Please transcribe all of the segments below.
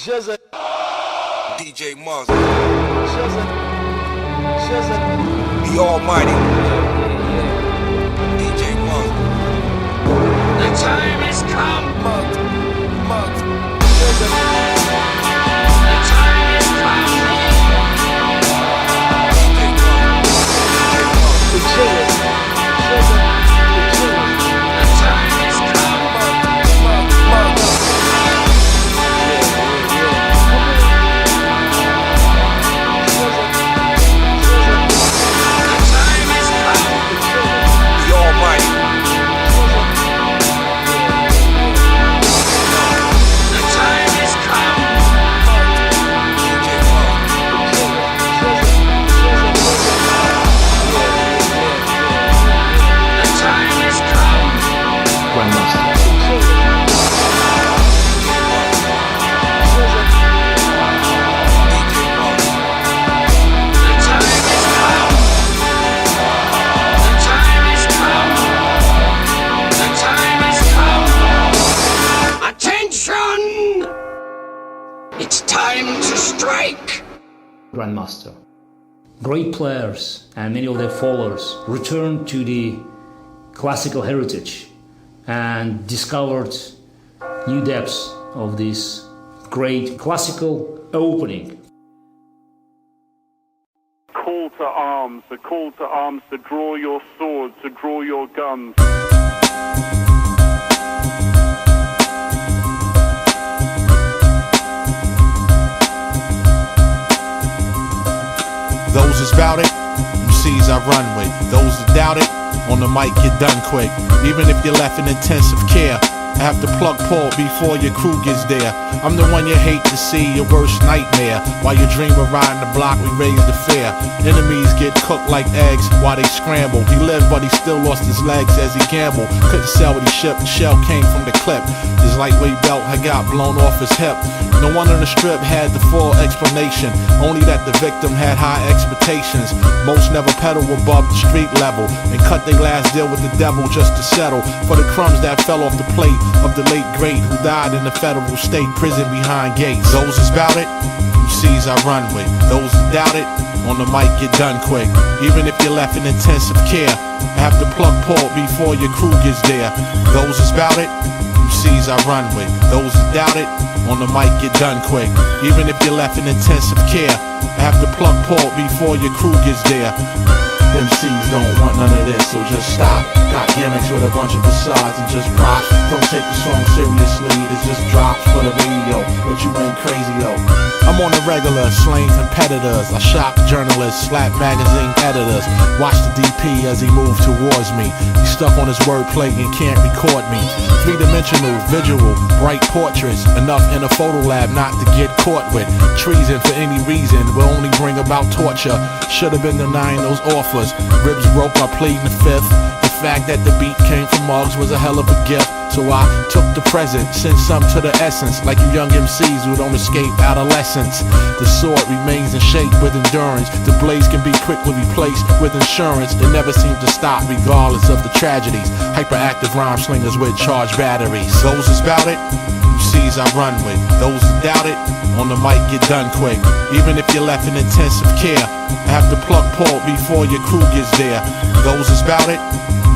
GZA. DJ Muzz. GZA. The Almighty. DJ Muzz. The time has come. Muzz. GZA. The time has come. The chillers. GZA. The chillers. The time has come. The time has come. The Almighty. The time has come. DJ Muzz. The time has come. Grandmasters. The time has come. The time has come. The time has come. Attention! It's time to strike. Grandmaster. Great players and many of their followers returned to the classical heritage and discovered new depths of this great classical opening. Call to arms, the call to arms to draw your swords, to draw your guns. Those that's bout it, MCs I run with. Those that doubt it, on the mic get done quick. Even if you're left in intensive care, I have to plug Paul before your crew gets there. I'm the one you hate to see, your worst nightmare. While you dream of riding the block, we raise the fear. Enemies get cooked like eggs while they scramble. He lived, but he still lost his legs as he gambled. Couldn't sell what he shipped, the shell came from the clip. His lightweight belt had got blown off his hip. No one on the strip had the full explanation, only that the victim had high expectations. Most never pedal above the street level and cut their last deal with the devil just to settle for the crumbs that fell off the plate of the late great who died in the federal state prison behind gates. Those that's bout it, MCs I run with. Those that doubt it, on the mic get done quick. Even if you're left in intensive care, I have to plug Paul before your crew gets there. Those that's bout it, MCs I run with. Those that doubt it, on the mic get done quick. Even if you're left in intensive care, I have to plug Paul before your crew gets there. MCs don't want none of this, so just stop. Got gimmicks with a bunch of facades and just props. Don't take the song seriously, it's just drops for the radio. But you ain't crazy though. I'm on a regular, slaying competitors. I shock journalists, slap magazine editors. Watch the DP as he moved towards me. He's stuck on his wordplay and can't record me. Three-dimensional, visual, bright portraits. Enough in a photo lab not to get caught with. Treason for any reason will only bring about torture. Should've been denying those offers. Ribs broke by pleading the fifth. The fact that the beat came from Muggs was a hell of a gift. So I took the present, sent some to the essence. Like you young MCs who don't escape adolescence. The sword remains in shape with endurance. The blades can be quickly replaced with insurance. It never seems to stop regardless of the tragedies. Hyperactive rhyme slingers with charged batteries. Those that's bout it, MCs I run with. Those that doubt it, on the mic get done quick. Even if you're left in intensive care, I have to plug Paul before your crew gets there. Those that's bout it,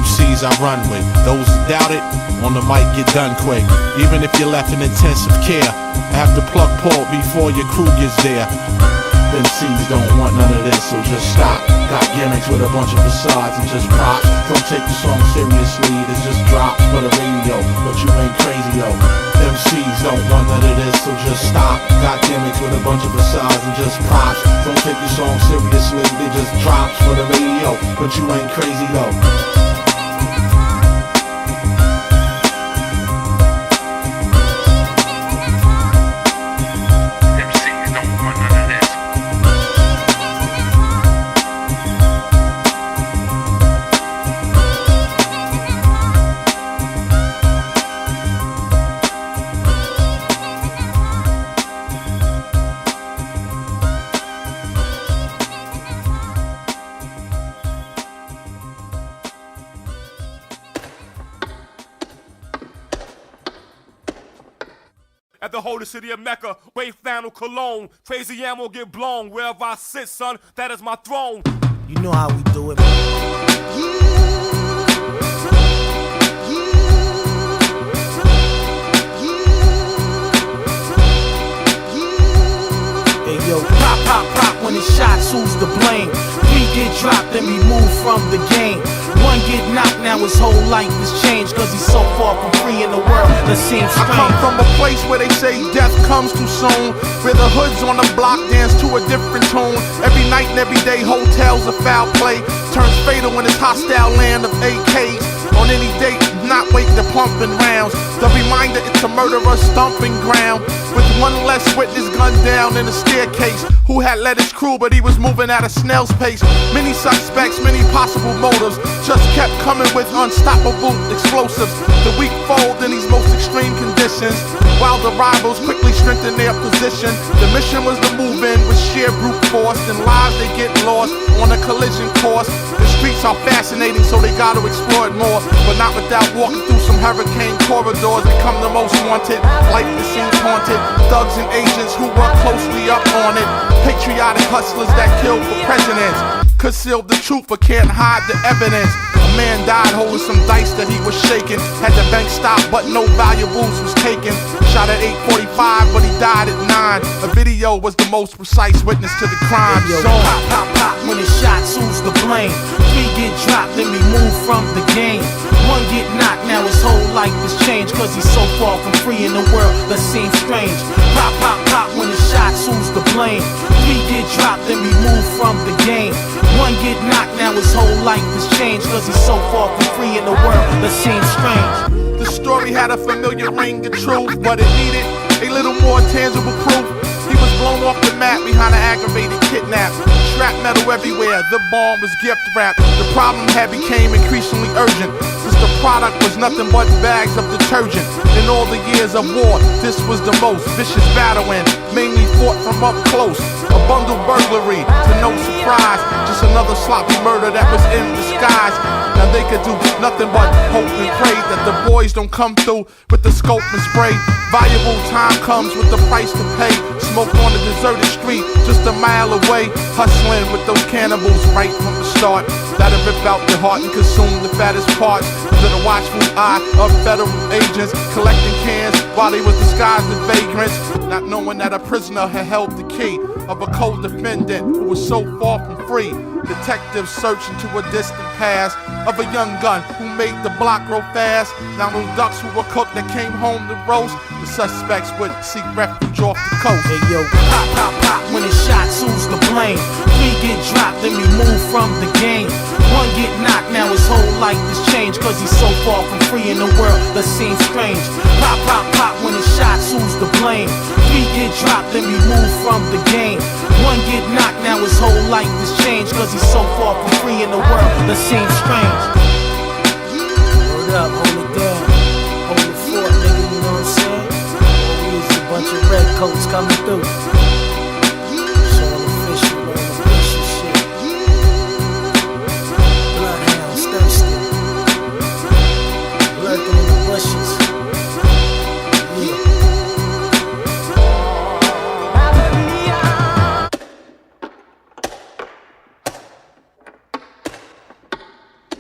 MCs I run with. Those that doubt it, on the mic get done quick. Even if you're left in intensive care, I have to plug Paul before your crew gets there. MCs don't want none of this, so just stop. Got gimmicks with a bunch of facades and just props. Don't take the song seriously, it's just drops for the radio. But you ain't crazy though. MCs don't want none of this, so just stop. Got gimmicks with a bunch of facades and just props. Don't take the song seriously, they just drops for the radio. But you ain't crazy though. at the holy city of Mecca. Wave flannel cologne, crazy yam will get blown. Wherever I sit, son, that is my throne. You know how we do it. Yo, pop, pop, pop when it's shots, who's to blame? 3 get dropped, then we move from the game. 1 get knocked, now his whole life has changed, cause he's so far from free in the world that seems strange. I come from a place where they say death comes too soon, where the hoods on the block dance to a different tune. Every night and every day, hotels of foul play turns fatal in this hostile land of AKs. On any date, not wait to pumping rounds. The reminder it's a murderer's stomping ground, with 1 less witness gunned down in a staircase, who had led his crew but he was moving at a snail's pace. Many suspects, many possible motives, just kept coming with unstoppable explosives. The weak fold in these most extreme conditions, while the rivals quickly strengthened their position. The mission was to move in with sheer brute force, and lives they get lost on a collision course. The streets are fascinating, so they gotta explore it more, but not without walking through some hurricane corridors. Become the most wanted, life that seems haunted. Thugs and agents who work closely up on it. Patriotic hustlers that kill for presidents, conceal the truth but can't hide the evidence. A man died holding some dice that he was shaking. Had the bank stop but no valuables was taken. Shot at 8:45 but he died at 9. A video was the most precise witness to the crime. Yo, pop, pop, pop when it's shots, who's to blame? 3 get dropped, then we move from the game. 1 get knocked, now his whole life has changed, cause he's so far from free in the world that seems strange. Pop, pop, pop when it's shots, who's to blame? 3 get dropped, then we move from the game. 1 get knocked, now his whole life has changed, cause he's so far from free in the world that seems strange. The story had a familiar ring of truth, but it needed a little more tangible proof. He was blown off the map behind an aggravated kidnap. Shrap metal everywhere, the bomb was gift wrapped. The problem had became increasingly urgent, since the product was nothing but bags of detergent. In all the years of war, this was the most vicious battle, and mainly fought from up close. A bundle burglary, to no surprise, just another sloppy murder that was in disguise. Now they could do nothing but hope and pray that the boys don't come through with the scope and spray. Valuable time comes with the price to pay. Smoke on a deserted street just a mile away, hustling with those cannibals right from the start. That'll rip out your heart and consume the fattest parts. Under the watchful eye of federal agents, collecting cans while they was disguised as vagrants, not knowing that a prisoner had held the key of a co-defendant who was so far from free. Detectives search into a distant past of a young gun who made the block grow fast. Now those ducks who were cooked that came home to roast, the suspects would seek refuge off the coast. Hey yo, pop, pop, pop when it's shots, who's to blame? 3 get dropped, then we move from the game. 1 get knocked, now his whole life has changed, cause he's so far from free in the world that seems strange. Pop, pop, pop when it's shots, who's to blame? 3 get dropped, then we move from the game. 1 get knocked, now his whole life has changed, cause he's so far from free in the world that seems strange. Hold up, hold it down, hold the fort, nigga, you know what I'm saying? We is a bunch of red coats coming through. So official, man, official shit. Bloodhounds thirsty, lurking in the bushes. Yeah.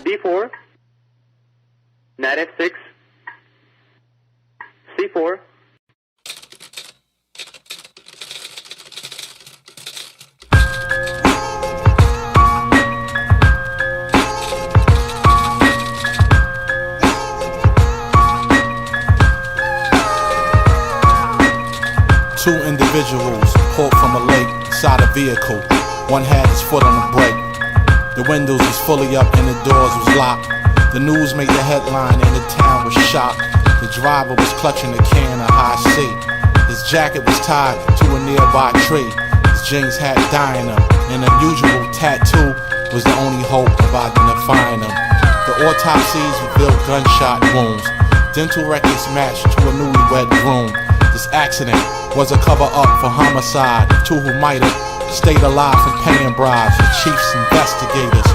D4, Nat F6, C4. Two individuals pulled from a lake inside a vehicle. One had his foot on the brake. The windows was fully up and the doors was locked. The news made the headline and the town was shocked. The driver was clutching a can of high C. His jacket was tied to a nearby tree. His jeans had dyeing him. An unusual tattoo was the only hope of identifying him. The autopsies revealed gunshot wounds. Dental records matched to a newlywed groom. This accident was a cover-up for homicide. Two who might have stayed alive from paying bribes. The chief's investigators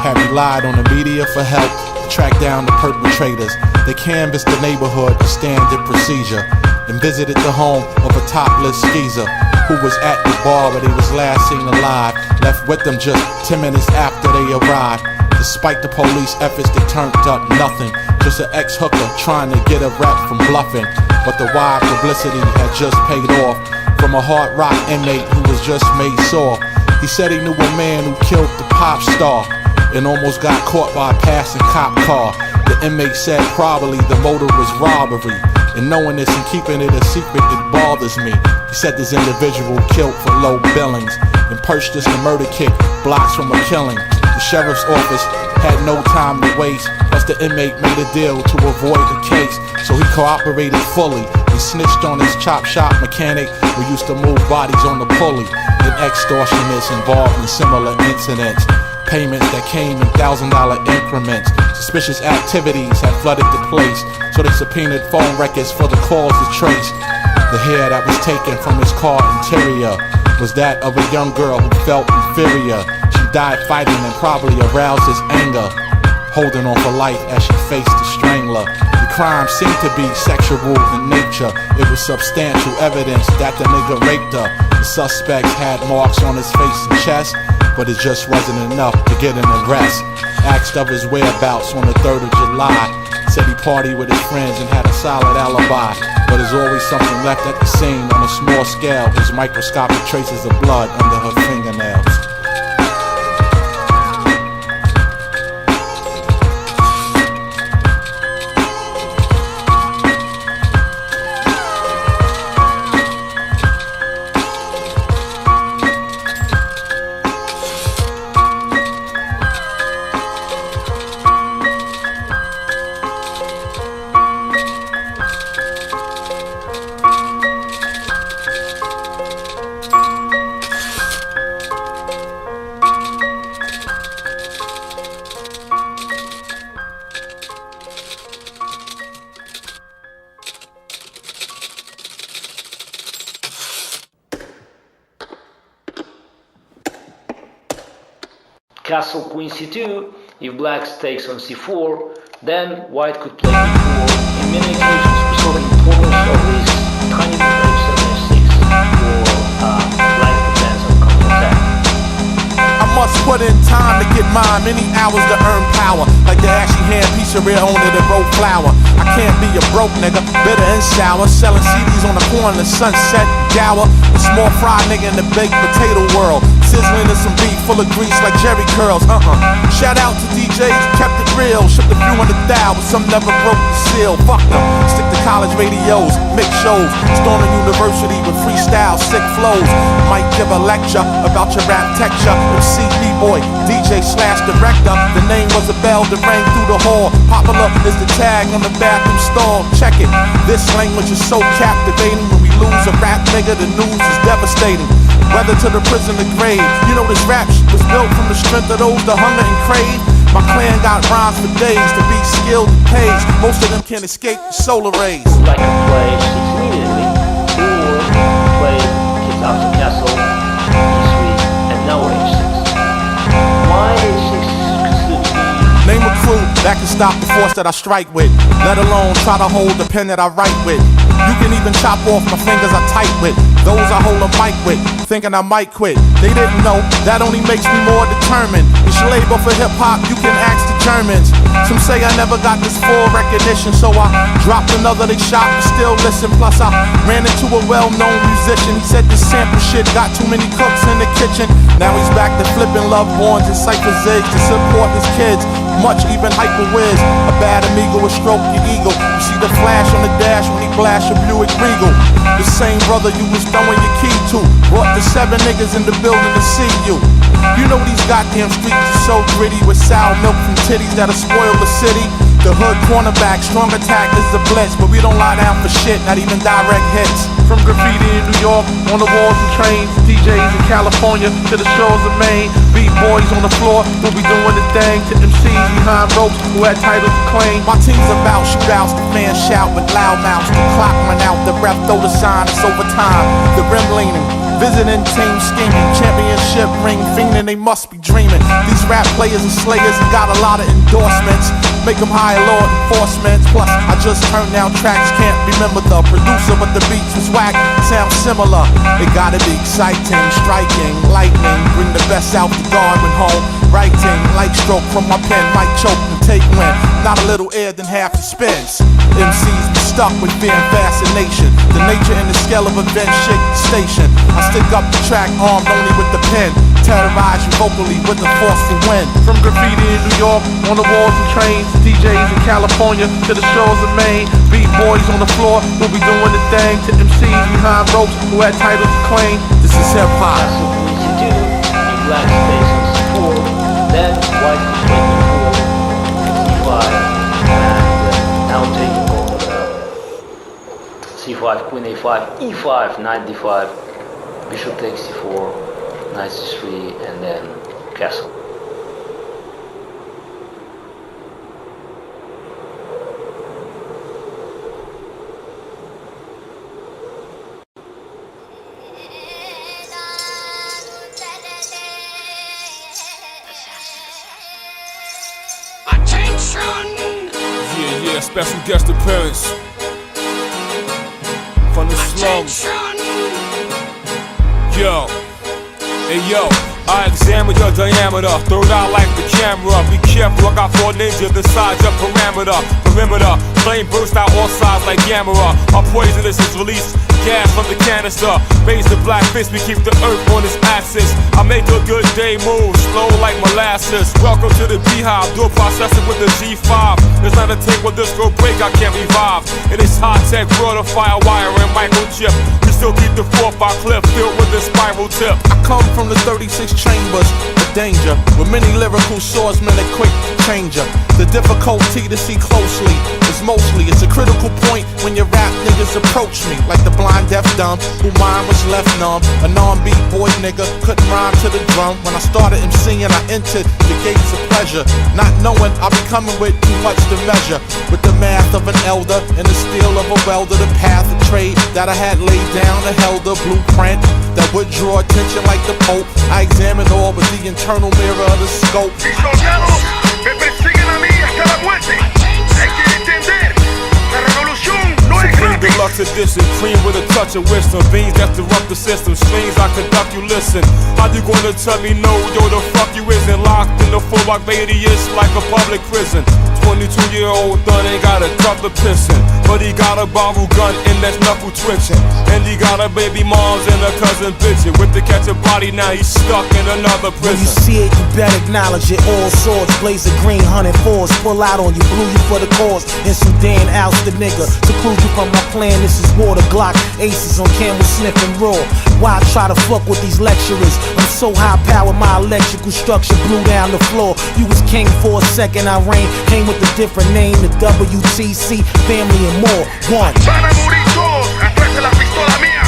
had relied on the media for help to track down the perpetrators. They canvassed the neighborhood, a standard procedure. and visited the home of a topless skeezer who was at the bar where he was last seen alive. Left with them just 10 minutes after they arrived. Despite the police efforts, they turned up nothing. Just an ex-hooker trying to get a rap from bluffing. But the wide publicity had just paid off from a hard rock inmate who was just made sore. He said he knew a man who killed the pop star and almost got caught by a passing cop car. The inmate said probably the motive was robbery. And knowing this and keeping it a secret, it bothers me. He said this individual killed for low billings and purchased the murder kit blocks from a killing. The sheriff's office had no time to waste. Plus the inmate made a deal to avoid the case. So he cooperated fully. He snitched on his chop shop mechanic who used to move bodies on the pulley. And extortionists involved in similar incidents. Payments that came in $1,000 increments. Suspicious activities had flooded the place, so they subpoenaed phone records for the calls to trace. The hair that was taken from his car interior was that of a young girl who felt inferior. She died fighting and probably aroused his anger, holding on for life as she faced the strangler. The crime seemed to be sexual in nature. It was substantial evidence that the nigga raped her. The suspects had marks on his face and chest, but it just wasn't enough to get an arrest. Asked of his whereabouts on the 3rd of July. Said he partied with his friends and had a solid alibi. But there's always something left at the scene on a small scale. His microscopic traces of blood under her fingernails. Castle Queen C2, if black takes on C4, then white could play D4. In many occasions we saw the importance of this tiny breaks of F6 for black defense of counterattack. I must put in time to get mine, many hours to earn power. Like the ashy hand pizzeria owner that grow flour. I can't be a broke nigga, bitter and sour. Selling CDs on the corner, sunset, gower. A small fry nigga in the baked potato world. Sizzling in some beef full of grease like Jerry curls. Shout out to DJs who kept it real. Shipped a few on the dial, but some never broke the seal. Fuck them. Stick to college radios, mix shows. Storming university with freestyle, sick flows. Might give a lecture about your rap texture. MC B-boy, DJ / director. The name was a bell that rang through the hall. Popular is the tag on the bathroom stall. Check it. This language is so captivating. When we lose a rap nigga, the news is devastating. Whether to the prison or grave, you know this rap shit was built from the strength of those that hunger and crave. My clan got rhymes for days. To be skilled and pays. Most of them can't escape the solar rays. Like to play H6 immediately, or play kids out to castle E3 and now H6. Why H6 considered to be... Name a crew that can stop the force that I strike with. Let alone try to hold the pen that I write with. You can even chop off my fingers I type with. Those I hold a mic with, thinking I might quit. They didn't know, that only makes me more determined. It's your label for hip-hop, you can ask the Germans. Some say I never got this full recognition, so I dropped another, they shot and still listen. Plus I ran into a well-known musician. He said this sample shit got too many cooks in the kitchen. Now he's back to flipping love horns and cypher zigs to support his kids. Much even hyper whiz. A bad amigo will stroke your ego. You see the flash on the dash when he blast your Buick Regal. The same brother you was throwing your key to brought the 7 niggas in the building to see you. You know these goddamn streets are so gritty with sour milk from titties that'll spoil the city. The hood cornerback, strong attack is the blitz, but we don't lie down for shit, not even direct hits. From graffiti in New York, on the walls and trains, DJs in California to the shores of Maine. Beat boys on the floor, we'll be doing the thing to MCs behind ropes who had titles to claim. My team's about shootouts, the fans shout with loud mouths. The clock run out, the ref throw the sign, it's overtime. The rim leaning, Visiting team scheming, championship ring fiending, they must be dreaming. These rap players and slayers and got a lot of endorsements. Make them hire law enforcement. Plus, I just turned down tracks, can't remember the producer, but the beats was whack, sound similar. It gotta be exciting, striking, lightning. Bring the best out the garden home. Writing, light stroke from my pen, might choke and take wind. Not a little air than half the spins. MCs be stuck with fear and fascination. The nature and the scale of events shake the station. I stick up the track armed only with the pen. Terrorize you vocally with the forceful wind. From graffiti in New York, on the walls and trains, DJs in California to the shores of Maine. Beat boys on the floor who'll be doing the thing. To MCs behind ropes who had titles to claim. This is hip hop. That's what we need to do. In black space on C4, then white is C5, and now taking on C5, Queen A5, E5, Knight D5, Bishop takes C4, Knight C3, and then Castle. Yeah, special guest appearance from the slums. Yo, hey yo, I examine your diameter, throw it out like the camera. Be careful, I got 4 ninjas inside your perimeter. Flame burst out all sides like Gamma. Our poisonous is released, gas from the canister. Raise the black fist, we keep the earth on its axis. I make a good day move, slow like molasses. Welcome to the beehive, dual processing with the G5. There's not a tape with this go break, I can't revive. It is high-tech, broader fire wire and microchip. We still keep the 4-5 clip filled with the spiral tip. I come from the 36 chambers of danger, with many lyrical swordsmen and quick changer. The difficulty to see closely is mostly, it's a critical point when your rap niggas approach me. Like the blind, deaf, dumb, who mind was left numb. A non-beat boy nigga couldn't rhyme to the drum. When I started MCing, I entered the gates of pleasure, not knowing I'll be coming with too much to measure. With the math of an elder and the steel of a welder, the path of trade that I had laid down and held a blueprint that would draw attention like the Pope. I examined all with the internal mirror of the scope. Supreme deluxe edition, cream with a touch of wisdom. Beans that disrupt the system, strings I conduct you listen. How you gonna tell me no, yo, the fuck you isn't? Locked in the 4-block radius like a public prison. 22-year-old thug ain't got a cup of pissing, but he got a bottle gun and that's knuckle twitching. And he got a baby moms and a cousin bitching. With the catch a body, now he's stuck in another prison. When you see it, you better acknowledge it. All swords, blaze of green, 104s. Pull out on you, blew you for the cause. And Sudan oust the nigga. Seclude you from my plan, this is water. Glock, aces on camel sniffing raw. Why try to fuck with these lecturers? I'm so high powered, my electrical structure blew down the floor. You was king for a second, I reigned. Came with a different name, the WTC, family and more. One. Van a morir todos atrás de la pistola mía,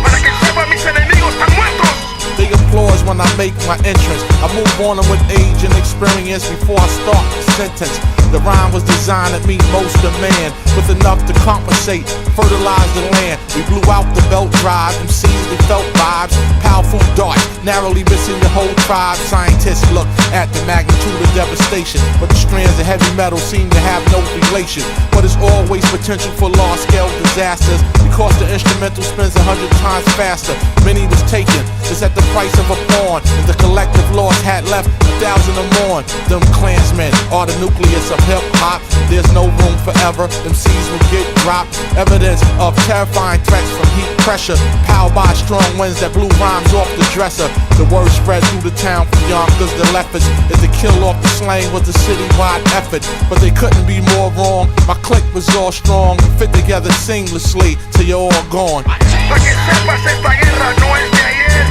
para que sepan mis enemigos están muertos. They applause when I make my entrance. I move on them with age and experience before I start the sentence. The rhyme was designed to meet most demand, with enough to compensate, fertilize the land. We blew out the belt drive, MCs they felt vibes, powerful darts, narrowly missing the whole tribe. Scientists look at the magnitude of devastation, but the strands of heavy metal seem to have no relation. But it's always potential for large-scale disasters, because the instrumental spins 100 times faster. Many was taken, it's at the price of a pawn, and the collective loss had left 1,000 or more. Them Klansmen are the nucleus of hip-hop. There's no room forever, MCs will get dropped. Evidence of terrifying threats from heat pressure, powered by strong winds that blew rhymes off the dresser. The word spread through the town from Yonkers to Lefferts, is to kill off the slang was a citywide effort. But they couldn't be more wrong, my clique was all strong, we fit together seamlessly till you're all gone. Pa' que sepas, esta guerra no es de ayer,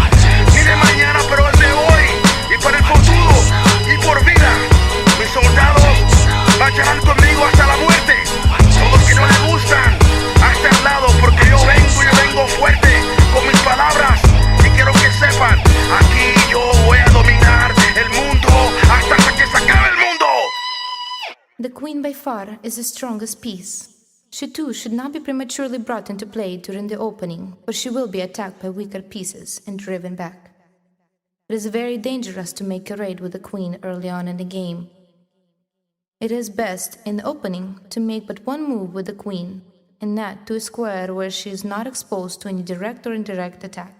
ni de mañana, pero es de hoy, y para el futuro, y por vida. Mis soldados marcharán conmigo hasta la muerte. Todos que no le gustan, hasta el lado, porque yo vengo fuerte con mis palabras. Y quiero que sepan, aquí yo voy a dominar el mundo hasta que se acabe el mundo. The Queen by far is the strongest piece. She too should not be prematurely brought into play during the opening, or she will be attacked by weaker pieces and driven back. It is very dangerous to make a raid with the queen early on in the game. It is best, in the opening, to make but one move with the queen, and that to a square where she is not exposed to any direct or indirect attack.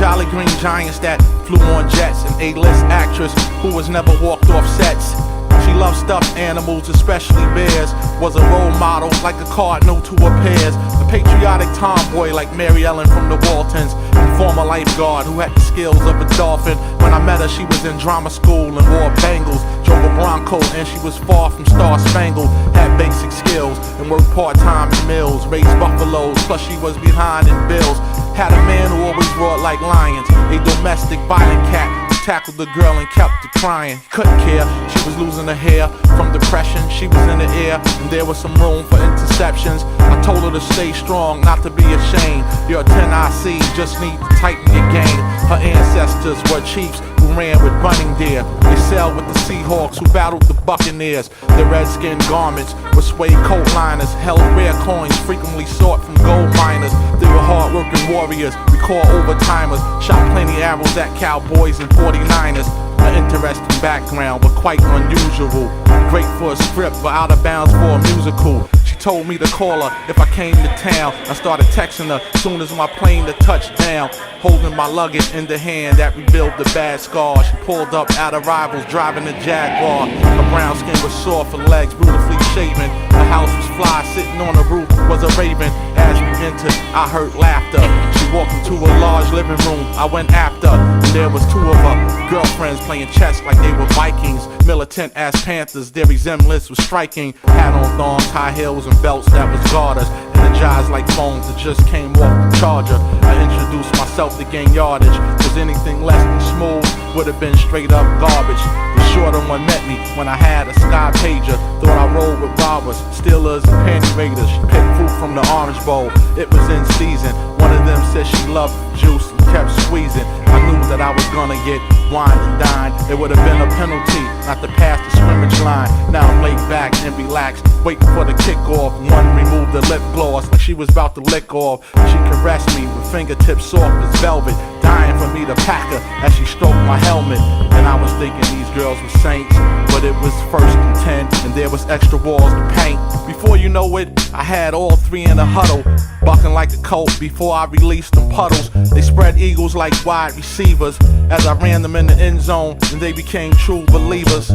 Jolly green giants that flew on jets, an A-list actress who has never walked off sets. She loved stuffed animals, especially bears. Was a role model like a cardinal to her peers. A patriotic tomboy like Mary Ellen from the Waltons. And former lifeguard who had the skills of a dolphin. When I met her, she was in drama school and wore bangles. Drove a Bronco and she was far from star-spangled. Had basic skills and worked part-time in mills. Raised buffaloes, plus she was behind in bills. Had a man who always roared like lions. A domestic violent cat who tackled the girl and kept her crying. Couldn't care, she was losing her hair from depression. She was in the air and there was some room for interceptions. I told her to stay strong, not to be ashamed. You're a 10 IC, just need to tighten your game. Her ancestors were chiefs who ran with running deer. They sailed with the Seahawks who battled the Buccaneers. The redskin garments were suede coat liners. Held rare coins frequently sought from gold miners. They were hard-working warriors, we call overtimers. Shot plenty arrows at cowboys and 49ers. An interesting background, but quite unusual. Great for a script, but out of bounds for a musical. She told me to call her if I came to town. I started texting her soon as my plane to touch down. Holding my luggage in the hand that revealed the bad scars. She pulled up at arrivals driving a Jaguar. Her brown skin was soft, her legs beautifully shaven. Her house was fly, sitting on the roof was a raven. As we entered, I heard laughter. She walked into a large living room, I went after. And there was two of her girlfriends playing chess like they were Vikings. Militant as Panthers, their resemblance was striking. Hat on thongs, high heels and belts that was garters. Energized like phones that just came off the charger. I introduced myself to gain yardage. Was anything less than smooth, would have been straight up garbage. The shorter one met me when I had a sky pager. Thought I rolled with robbers, stealers, and panty raiders. She picked fruit from the orange bowl, it was in season. One of them said she loved juice and kept squeezing. I knew that I was gonna get wine and dine. It would have been a penalty not to pass the scrimmage line. Now I'm laid back and relaxed, waiting for the kickoff. One removed the lip gloss like she was about to lick off. She caressed me with fingertips soft as velvet, dying for me to pack her as she stroked my helmet. And I was thinking these girls were saints, but it was 1st and 10, and there was extra walls to paint. Before you know it, I had all three in a huddle, bucking like a colt before I released them puddles. They spread eagles like wide receivers as I ran them in the end zone, and they became true believers.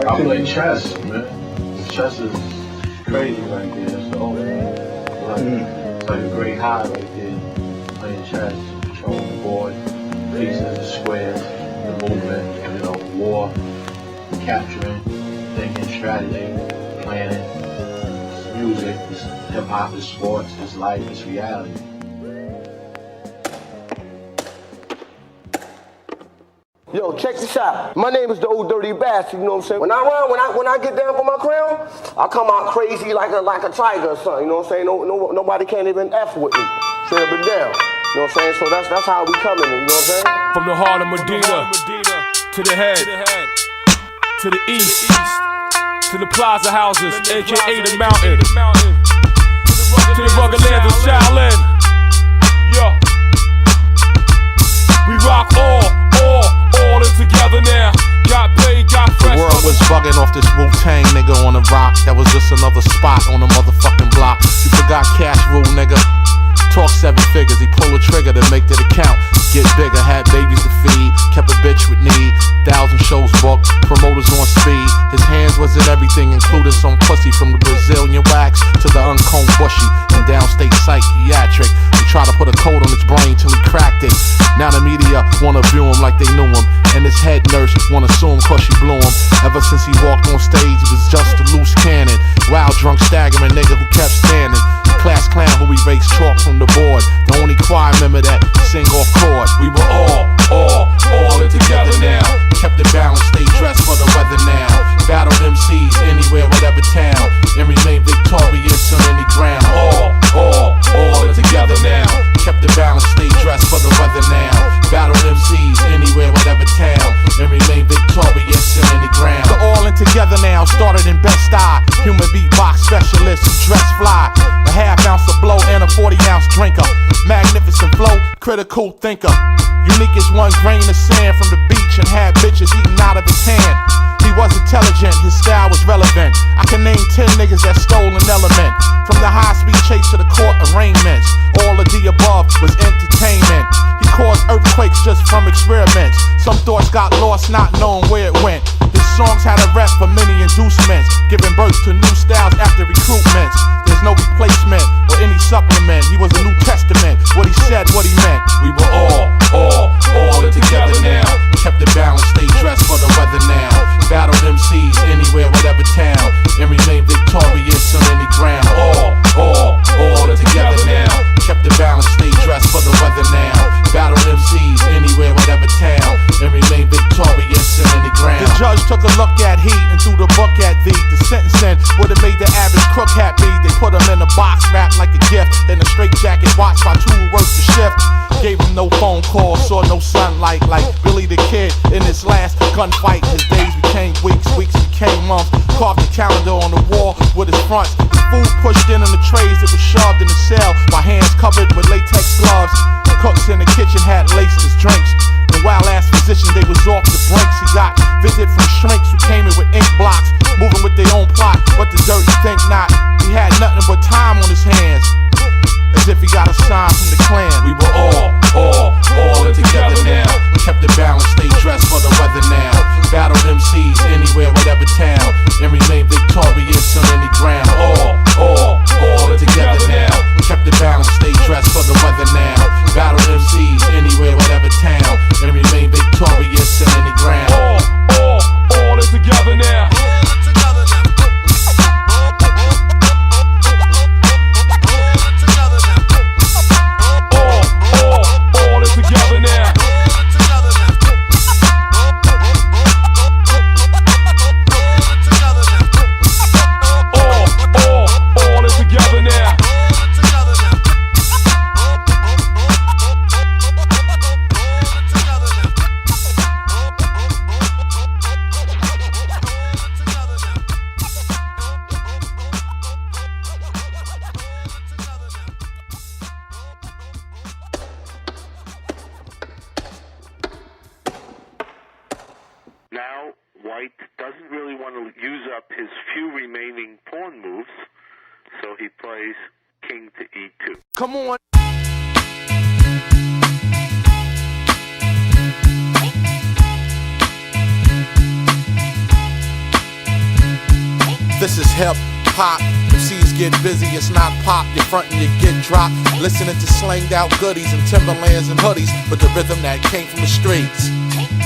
I play chess, man. Chess is crazy right there. It's the ultimate. It's like a great high right there. Playing chess, controlling the board, pieces, the squares, the movement, war, capturing, thinking, strategy, planning. It's music, it's hip hop, it's sports, it's life, it's reality. Yo, check this out. My name is the old dirty bastard, you know what I'm saying? When I run, when I get down for my crown, I come out crazy like a tiger or something, you know what I'm saying? Nobody can't even F with me. Straight up and down. You know what I'm saying? So that's how we coming, you know what I'm saying? From the heart of Medina to the head, to the east, to the plaza houses, aka the mountain, to the rugged lands of Shaolin. Yo, we rock all in together now. Got paid, got fresh. The world was bugging off this Wu-Tang nigga on the rock. That was just another spot on the motherfucking block. You forgot cash rule, nigga. Talk 7 figures, he pull a trigger to make that account. Get bigger, had babies to feed, kept a bitch with need. 1,000 shows booked, promoters on speed. His hands was in everything, including some pussy from the Brazilian wax to the uncombed bushy and downstate psychiatric. He tried to put a code on his brain till he cracked it. Now the media wanna view him like they knew him, and his head nurse wanna sue him cause she blew him. Ever since he walked on stage, he was just a loose cannon. Wild, drunk, staggering nigga who kept standing. Class clown who erased chalk from the board. The only choir member that sing off chord. We were all in together now. Kept it balanced, stayed dressed for the weather now. Battled MCs anywhere, whatever town, and remained victorious on any ground. All in together now. Kept it balanced, stayed dressed for the weather now. Battled MCs anywhere, whatever town, and remained victorious on any ground. The all in together now started in Best Eye. Human beatbox specialist who dress fly. A half ounce of blow and a 40-ounce drinker. Magnificent flow, critical thinker. Unique as 1 grain of sand from the beach and had bitches eating out of his hand. He was intelligent, his style was relevant. I can name 10 niggas that stole an element. From the high-speed chase to the court arraignments. All of the above was entertainment. He caused earthquakes just from experiments. Some thoughts got lost not knowing where it went. His songs had a rep for many inducements, giving birth to new styles after recruitments. There's no replacement or any supplement. He was a New Testament. What he said, what he meant. We were all in together now. Kept it balanced, stayed dressed for the weather now. Battled MCs anywhere, whatever town, and remained victorious on any ground. All in together now. Kept it balanced, stayed dressed for the weather now. Battled MCs anywhere, whatever town, and remained victorious on any ground. The judge took a look at he and threw the book at thee. The sentencing would have made the average crook happy. They put him in a box wrapped like a gift, in a straight jacket watched by 2 who worked the shift. Gave him no phone call, saw no sunlight like Billy the Kid in his last gunfight. His days became weeks, weeks became months. Carved the calendar on the wall with his fronts. His food pushed in on the trays that was shoved in the cell, while hands covered with latex gloves. The cooks in the kitchen had laced his drinks. The wild ass physician, they was off the brinks. He got visit from shrinks who came in with ink blocks, moving with their own plot, but the dirty think not. He had nothing but time on his hands, as if he got a sign from the clan. We were all in together now. Kept it balanced, stayed dressed for the weather now. Battled MCs anywhere, whatever town, and remained victorious on any ground. All in together now. Kept it balanced, stayed dressed for the weather now. Battled MCs anywhere, whatever town, and remained victorious on any ground. All in together now. Together now. All is together now. Now, White doesn't really want to use up his few remaining pawn moves, so he plays king to e2. Come on. This is hip hop. MCs get busy, it's not pop. You're frontin', you get dropped. Listening to slanged out goodies and Timberlands and hoodies, with the rhythm that came from the streets.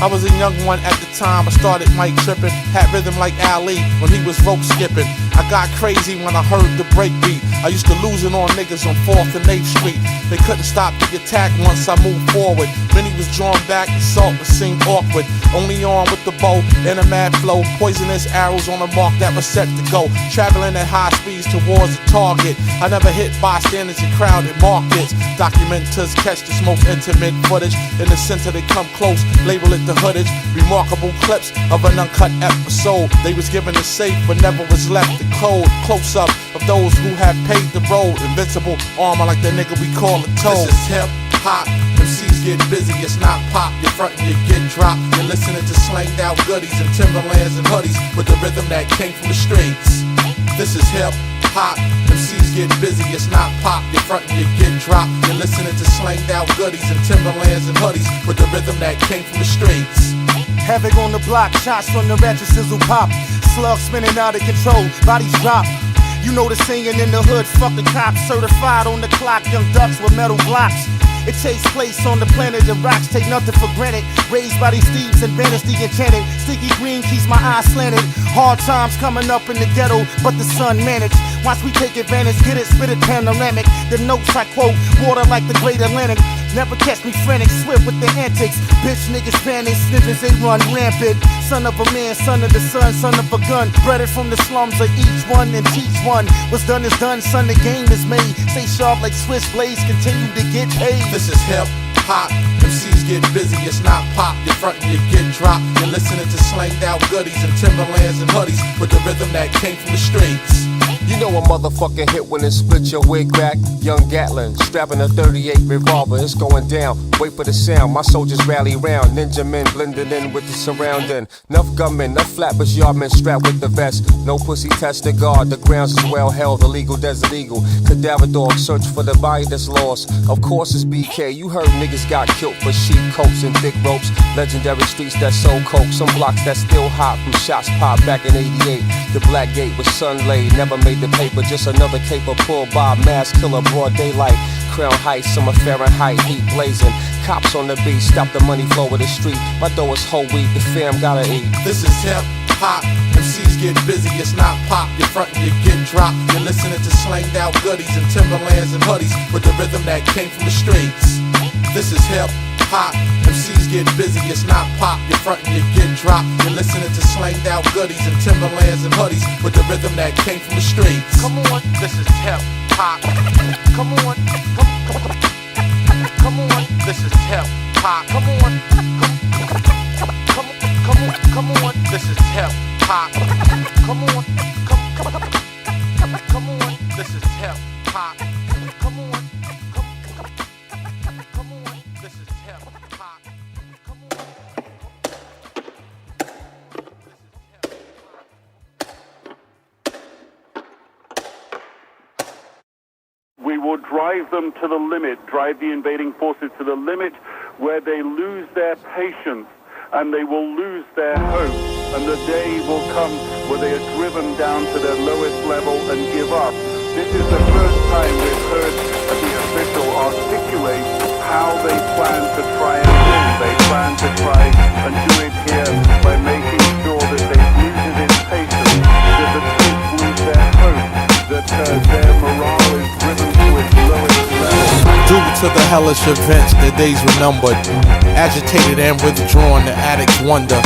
I was a young one at the time, I started mic tripping. Had rhythm like Ali when he was rope skipping. I got crazy when I heard the breakbeat. I used to lose it on niggas on 4th and 8th Street. They couldn't stop the attack once I moved forward. Many was drawn back, the salt was seemed awkward. Only on with the bow and a mad flow. Poisonous arrows on a mark that was set to go. Traveling at high speeds towards the target. I never hit bystanders in crowded markets. Documenters catch this most intimate footage. In the center they come close, label it the hoodage. Remarkable clips of an uncut episode. They was given the safe but never was left the code. Close up of those who have paid the road. Invincible armor like the nigga we call a toad. This is hip hop. MCs get busy, it's not pop. You're frontin', you get dropped. You're listening to slanged out goodies and Timberlands and hoodies with the rhythm that came from the streets. This is hip hop. MCs get busy, it's not pop. You're frontin', you get dropped. You're listening to slanged out goodies and Timberlands and hoodies with the rhythm that came from the streets. Havoc on the block, shots from the ratchet sizzle pop. Slugs spinning out of control, bodies drop. You know the singing in the hood, fuck the cops. Certified on the clock, young ducks with metal blocks. It takes place on the planet of rocks, take nothing for granted. Raised by these thieves and bandits, the enchanted. Sticky green keeps my eyes slanted. Hard times coming up in the ghetto, but the sun managed. Watch we take advantage, get it, spit it panoramic. The notes I quote, water like the great Atlantic. Never catch me frantic, swift with the antics. Bitch niggas panic, sniffers, they run rampant. Son of a man, son of the sun, son of a gun. Bred it from the slums of each one and teach one. What's done is done, son, the game is made. Stay sharp like Swiss blades, continue to get paid. This is hip hop. MCs get busy, it's not pop. You're frontin', you get dropped. You're listening to slanged out goodies and Timberlands and hoodies with the rhythm that came from the streets. You know a motherfucking hit when it split your wig back. Young Gatlin, strapping a 38 revolver, it's going down. Wait for the sound, my soldiers rally round. Ninja men blending in with the surrounding. Enough gunmen, enough flatbush yardmen strapped with the vest. No pussy test to guard, the grounds is well held. Illegal, desert eagle. Cadaver dog search for the body that's lost. Of course it's BK, you heard niggas got killed for sheep coats and thick ropes. Legendary streets that sold coke. Some blocks that still hot from shots popped back in 88. The Black Gate was sun-laid, never made the paper, just another caper pulled by a mass killer, broad daylight. Crown Heights, summer Fahrenheit, heat blazing. Cops on the beat, stop the money flow of the street. My dough is whole wheat, the fam gotta eat. This is hip hop. MCs get busy, it's not pop. You're frontin', you get dropped. You're listening to slanged out goodies and Timberlands and hoodies with the rhythm that came from the streets. This is hip hop. MCs get busy, it's not pop. You're frontin', you get dropped. You're listening to slanged out goodies and Timberlands and hoodies with the rhythm that came from the streets. Come on, this is hip hop. come on, Come on, this is hip hop. come on, Come on, this is hip hop. come on, Come on, this is hip hop. come on. Come on, this is hip hop. We will drive them to the limit, drive the invading forces to the limit where they lose their patience and they will lose their hope. And the day will come where they are driven down to their lowest level and give up. This is the first time we've heard the official articulate how they plan to try and win. They plan to try and do it here by making sure that they loses its patience, that the troops lose their hope, that their morale is driven to its lowest level. Due to the hellish events, the days were numbered. Agitated and withdrawn, the addicts wonder.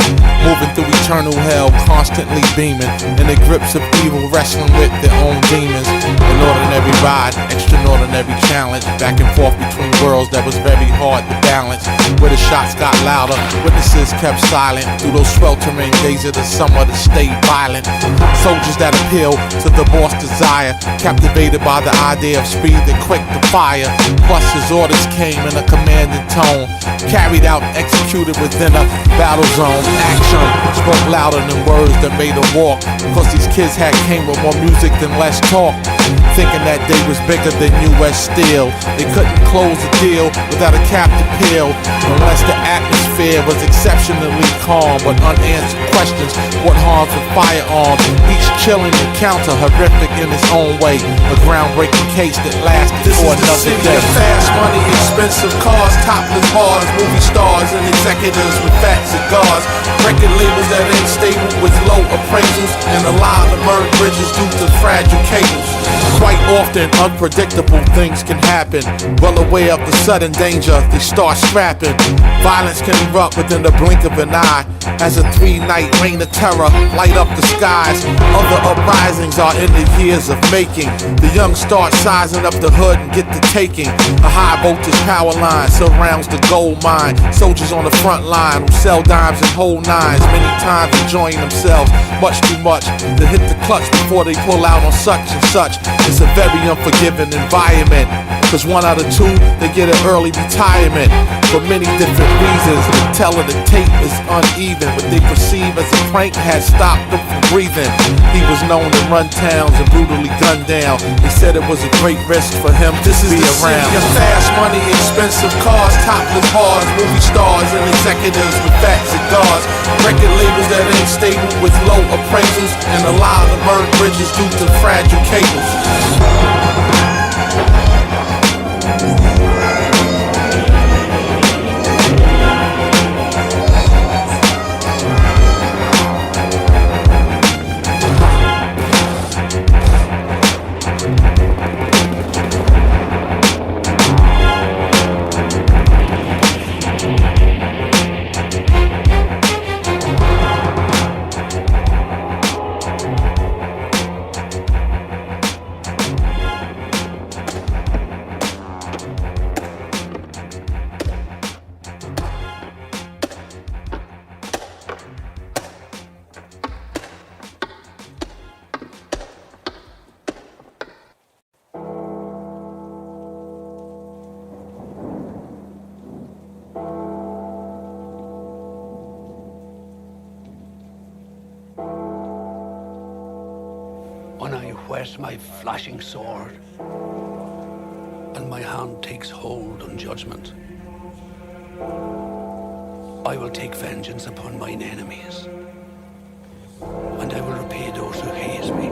Moving through eternal hell, constantly beaming. In the grips of evil, wrestling with their own demons. An ordinary ride, extraordinary challenge. Back and forth between worlds that was very hard to balance. Where the shots got louder, witnesses kept silent. Through those sweltering days of the summer that stayed violent. Soldiers that appeal to the boss' desire. Captivated by the idea of speed and quick to fire. Plus his orders came in a commanding tone. Carried out, executed within a battle zone. Action spoke louder than words that made them walk. Cause these kids had came with more music than less talk. thinking that they was bigger than U.S. Steel. They couldn't close the deal without a captive pill, unless the atmosphere was exceptionally calm. But unanswered questions brought harm from firearms. Each chilling encounter, horrific in its own way. A groundbreaking case that lasted for another day. Fast money, expensive cars, topless bars, movie stars, and executives with fat cigars. Record labels that ain't stable with low appraisals, and a lot of burned bridges due to fragile cables. Quite often, unpredictable things can happen. Well aware of the sudden danger, they start scrapping. Violence can erupt within the blink of an eye, as a 3-night reign of terror light up the skies. Other uprisings are in the years of making. The young start sizing up the hood and get to taking. A high voltage power line surrounds the gold mine. Soldiers on the front line who sell dimes and whole nines, many times enjoying themselves much too much to hit the clutch before they pull out on such and such. It's a very unforgiving environment, cause 1 out of 2, they get an early retirement for many different reasons. The tell of the tape is uneven. What they perceive as a prank had stopped them from breathing. He was known to run towns and brutally gunned down. They said it was a great risk for him to be around. Your fast money, expensive cars, topless bars, movie stars, and executives with fat cigars. Record labels that ain't stable with low appraisals, and a lot of burned bridges due to fragile cables. When I whet my flashing sword, and my hand takes hold on judgment, I will take vengeance upon mine enemies, and I will repay those who hate me.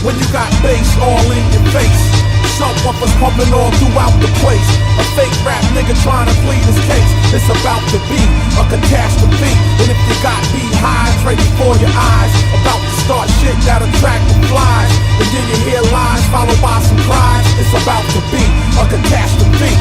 When you got bass all in your face, subwoofers pumping all throughout the place. A fake rap nigga trying to plead his case. It's about to be a catastrophe. And if you got beehives right before your eyes, about to start shit that attract the flies, and then you hear lies followed by some cries, it's about to be a catastrophe.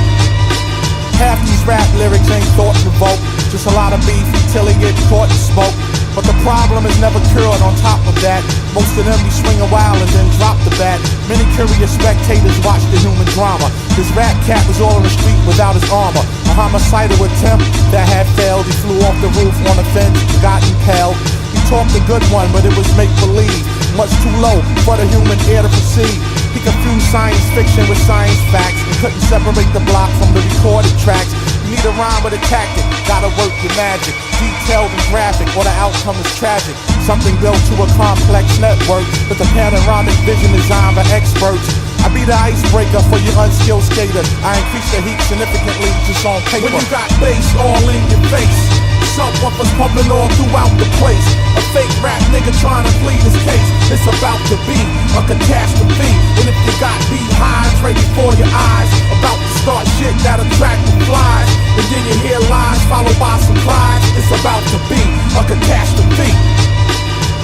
Half these rap lyrics ain't thought-provoked, just a lot of beef till they get caught in smoke. But the problem is never cured. On top of that, most of them be swinging wild and then drop the bat. Many curious spectators watch the human drama. This rat cat was all on the street without his armor. A homicidal attempt that had failed. He flew off the roof on a fence and got impaled. He talked a good one, but it was make-believe, much too low for the human ear to perceive. He confused science fiction with science facts and couldn't separate the block from the recorded tracks. You need a rhyme with a tactic, gotta work your magic. Detailed and graphic, or the outcome is tragic. Something built to a complex network with a panoramic vision designed by experts. I be the icebreaker for your unskilled skaters. I increase the heat significantly just on paper. When you got bass all in your face, subwoofers pumping all throughout the place. A fake rap nigga trying to plead his case. It's about to be a catastrophe. And if you got beehives right before your eyes, about to start shit that attract the flies, and then you hear lies followed by some cries, it's about to be a catastrophe.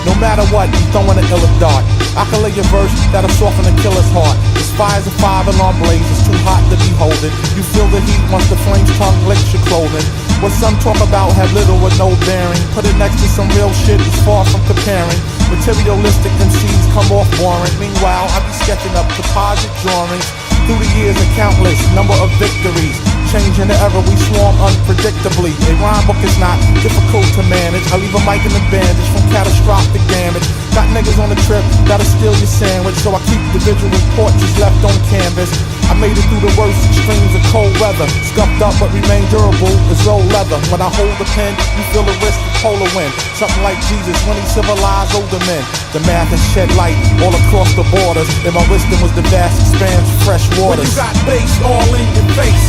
No matter what, I'm throwing an illa dart. I can lay a verse that'll soften a killer's heart. This fire's a 5-alarm blaze, it's too hot to be holding. You feel the heat once the flames tongue licks your clothing. What some talk about have little or no bearing. Put it next to some real shit that's far from comparing. Materialistic MCs come off boring. Meanwhile, I be sketching up composite drawings Through the years, a countless number of victories. Changing the era, we swarm unpredictably. A rhyme book is not difficult to manage. I leave a mic in the bandage from catastrophic damage. Got niggas on the trip that'll steal your sandwich, so I keep the visual portraits left on canvas. I made it through the worst extremes of cold weather. Scuffed up but remain durable as old leather. When I hold the pen, you feel the risk of polar wind. Something like Jesus when he civilized older men. The math has shed light all across the borders, and my wisdom was the vast expanse of fresh waters. When you got bass all in your face,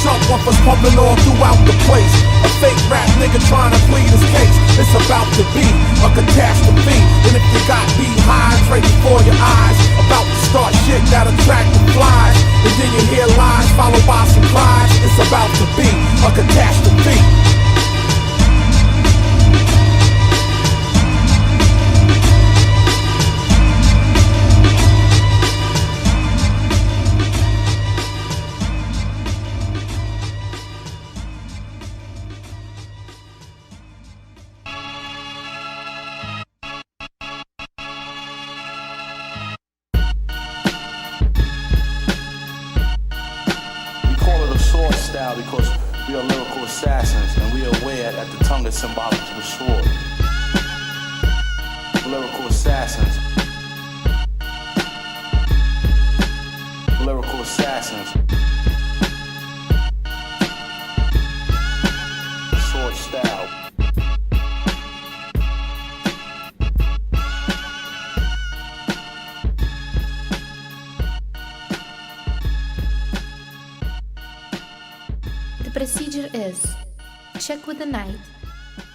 subwoofers pumping all throughout the place. A fake rap nigga trying to plead his case. It's about to be a catastrophe. And if you got beehives right before your eyes, about to start shit that attract the flies, and then you hear lies followed by some cries, it's about to be a catastrophe. Because we are lyrical assassins and we are aware that the tongue is symbolic to the sword. Lyrical assassins. Lyrical assassins. Sword style. The procedure is: check with the knight,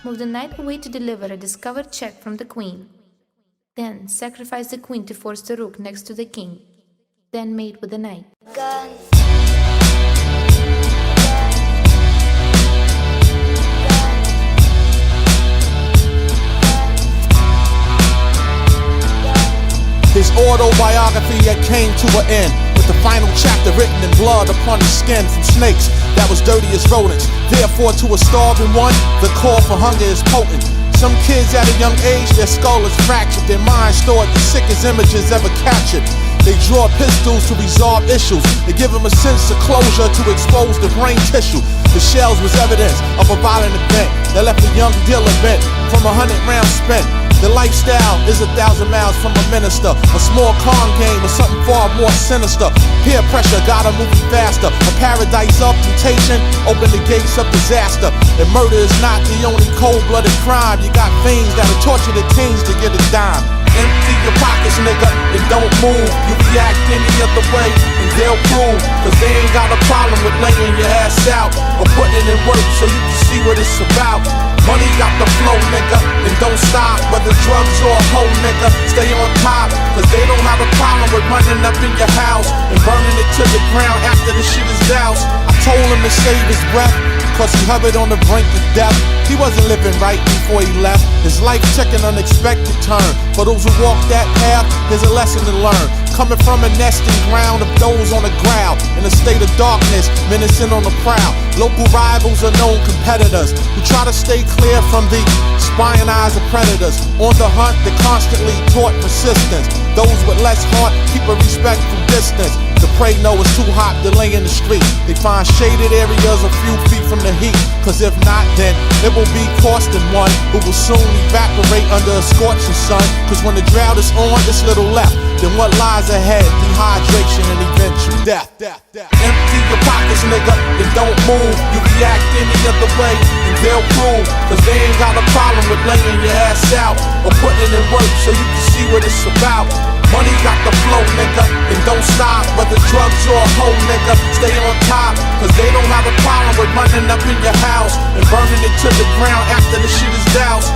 move the knight away to deliver a discovered check from the queen, then sacrifice the queen to force the rook next to the king, then mate with the knight. His autobiography that came to an end, with the final chapter written in blood upon his skin from snakes that was dirty as rodents. Therefore, to a starving one, the call for hunger is potent. Some kids at a young age, their skull is fractured, their minds stored the sickest images ever captured. They draw pistols to resolve issues. They give them a sense of closure to expose the brain tissue. The shells was evidence of a violent event that left a young dealer bent from 100 rounds spent. The lifestyle is 1,000 miles from a minister. A small con game or something far more sinister. Peer pressure gotta move you faster. A paradise of temptation open the gates of disaster. And murder is not the only cold-blooded crime. You got fiends that'll torture the teens to get a dime. Empty your pockets, nigga, and don't move. You react any other way, and they'll prove. Cause they ain't got a problem with laying your ass out or putting in work so you can see what it's about. Money got the flow, nigga, and don't stop. Whether drugs or a hoe, nigga, stay on top. Cause they don't have a problem with running up in your house and burning it to the ground after the shit is doused. I told him to save his breath, cause he hovered on the brink of death. He wasn't living right before he left. His life took an unexpected turn. For those who walk that path, there's a lesson to learn. Coming from a nesting ground of those on the ground, in a state of darkness, menacing on the prowl. Local rivals are known competitors who try to stay clear from the spying eyes of predators. On the hunt, they constantly taught persistence. Those with less heart keep a respectful distance. The prey know it's too hot to lay in the street. They find shaded areas a few feet from the heat. Cause if not, then it will be costing one who will soon evaporate under a scorching sun. Cause when the drought is on, there's little left. Then what lies ahead? Dehydration and eventual death. Empty your pockets, nigga, and don't move. You react any other way, and they'll prove. Cause they ain't got a problem with laying your ass out or putting in work so you can see what it's about. Money got the flow, nigga, and don't stop. Whether drugs or a hoe, nigga, stay on top. Cause they don't have a problem with running up in your house and burning it to the ground after the shit is doused.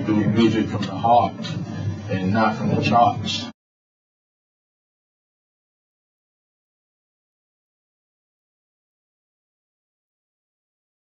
do music from the heart and not from the charts.